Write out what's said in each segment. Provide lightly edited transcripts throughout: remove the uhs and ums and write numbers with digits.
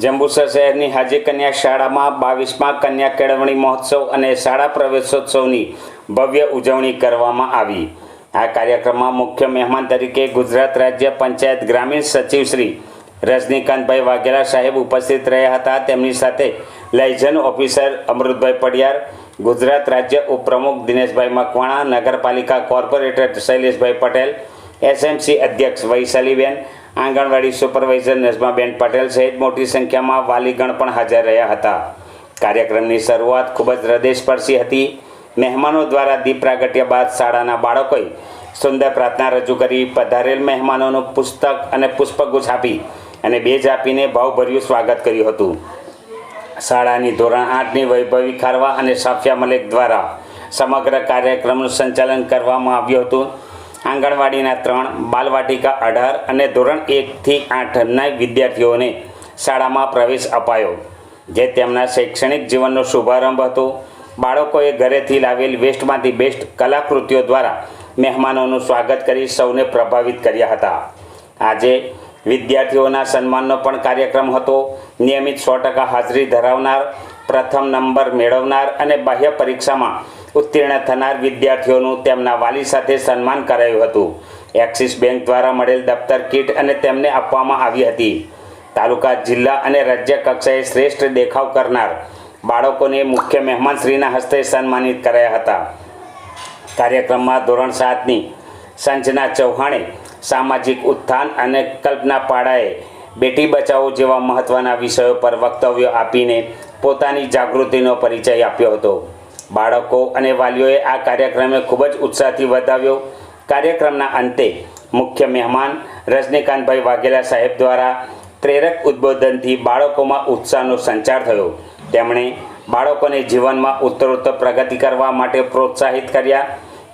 જંબુસર શહેરની હાજી કન્યા શાળામાં 22મા કન્યા કેળવણી મહોત્સવ અને શાળા પ્રવેશોત્સવની ભવ્ય ઉજવણી કરવામાં આવી। આ કાર્યક્રમમાં મુખ્ય મહેમાન તરીકે ગુજરાત રાજ્ય પંચાયત ગ્રામીણ સચિવ શ્રી રજનીકાંતભાઈ વાઘેલા સાહેબ ઉપસ્થિત રહ્યા હતા। તેમની સાથે લાયઝન ઓફિસર અમૃતભાઈ પડિયાર, ગુજરાત રાજ્ય ઉપપ્રમુખ દિનેશભાઈ મકવાણા, નગરપાલિકા કોર્પોરેટર શૈલેષભાઈ પટેલ, એસએમસી અધ્યક્ષ વૈશાલીબેન, આંગણવાડી સુપરવાઇઝર નજમાબેન પટેલ સહિત મોટી સંખ્યામાં વાલીગણ પણ હાજર રહ્યા હતા। કાર્યક્રમની શરૂઆત ખૂબ જ હૃદયસ્પર્શી હતી। મહેમાનો દ્વારા દીપ પ્રાગટ્ય બાદ શાળાના બાળકોએ સુંદર પ્રાર્થના રજૂ કરી પધારેલ મહેમાનોનું પુસ્તક અને પુષ્પગુચ્છ આપી અને બેજ આપીને ભાવભર્યું સ્વાગત કર્યું હતું। શાળાની ધોરણ 8ની વૈભવી ખારવા અને સાફિયા મલેક દ્વારા સમગ્ર કાર્યક્રમનું સંચાલન કરવામાં આવ્યું હતું। આંગણવાડીના 3, બાલવાટિકા 18 અને ધોરણ 1 થી 8ના વિદ્યાર્થીઓને શાળામાં પ્રવેશ અપાયો, જે તેમના શૈક્ષણિક જીવનનો શુભારંભ હતો। બાળકોએ ઘરેથી લાવેલ વેસ્ટમાંથી બેસ્ટ કલાકૃતિઓ દ્વારા મહેમાનોનું સ્વાગત કરી સૌને પ્રભાવિત કર્યા હતા। આજે વિદ્યાર્થીઓના સન્માનનો પણ કાર્યક્રમ હતો। નિયમિત 100% હાજરી ધરાવનાર, પ્રથમ નંબર મેળવનાર અને બાહ્ય પરીક્ષામાં ઉત્તીર્ણ થનાર વિદ્યાર્થીઓનું તેમના વાલી સાથે સન્માન કરાયું હતું। એક્સિસ બેંક દ્વારા મળેલ દફતર કીટ અને તેમને આપવામાં આવી હતી। તાલુકા, જિલ્લા અને રાજ્ય કક્ષાએ શ્રેષ્ઠ દેખાવ કરનાર બાળકોને મુખ્ય મહેમાનશ્રીના હસ્તે સન્માનિત કરાયા હતા। કાર્યક્રમમાં ધોરણ 7ની સંજના ચૌહાણે સામાજિક ઉત્થાન અને કલ્પના પાડાએ બેટી બચાવો જેવા મહત્ત્વના વિષયો પર વક્તવ્યો આપીને પોતાની જાગૃતિનો પરિચય આપ્યો હતો। બાળકો અને વાલીઓએ આ કાર્યક્રમને ખૂબ જ ઉત્સાહથી વધાવ્યો। કાર્યક્રમના અંતે મુખ્ય મહેમાન રજનીકાંતભાઈ વાઘેલા સાહેબ દ્વારા પ્રેરક ઉદ્બોધનથી બાળકોમાં ઉત્સાહનો સંચાર થયો। તેમણે બાળકોને જીવનમાં ઉત્તરોત્તર પ્રગતિ કરવા માટે પ્રોત્સાહિત કર્યા।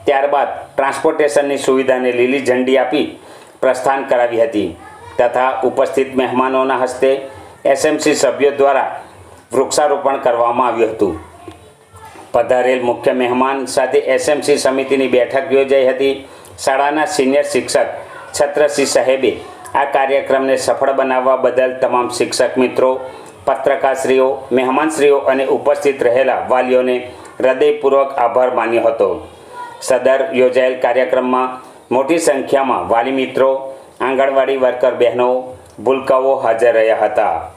ત્યારબાદ ટ્રાન્સપોર્ટેશનની સુવિધાને લીલી ઝંડી આપી પ્રસ્થાન કરાવી હતી તથા ઉપસ્થિત મહેમાનોના હસ્તે એસએમસી સભ્યો દ્વારા વૃક્ષારોપણ કરવામાં આવ્યું હતું। પધારેલ મુખ્ય મહેમાન સાથે એસએમસી સમિતિની બેઠક યોજાઈ હતી। શાળાના સિનિયર શિક્ષક છત્રસિંહ સાહેબે આ કાર્યક્રમને સફળ બનાવવા બદલ તમામ શિક્ષક મિત્રો, પત્રકારશ્રીઓ, મહેમાનશ્રીઓ અને ઉપસ્થિત રહેલા વાલીઓને હૃદયપૂર્વક આભાર માન્યો હતો। સદર યોજાયેલ કાર્યક્રમમાં મોટી સંખ્યામાં વાલી મિત્રો, આંગણવાડી વર્કર બહેનો, ભૂલકાઓ હાજર રહ્યા હતા।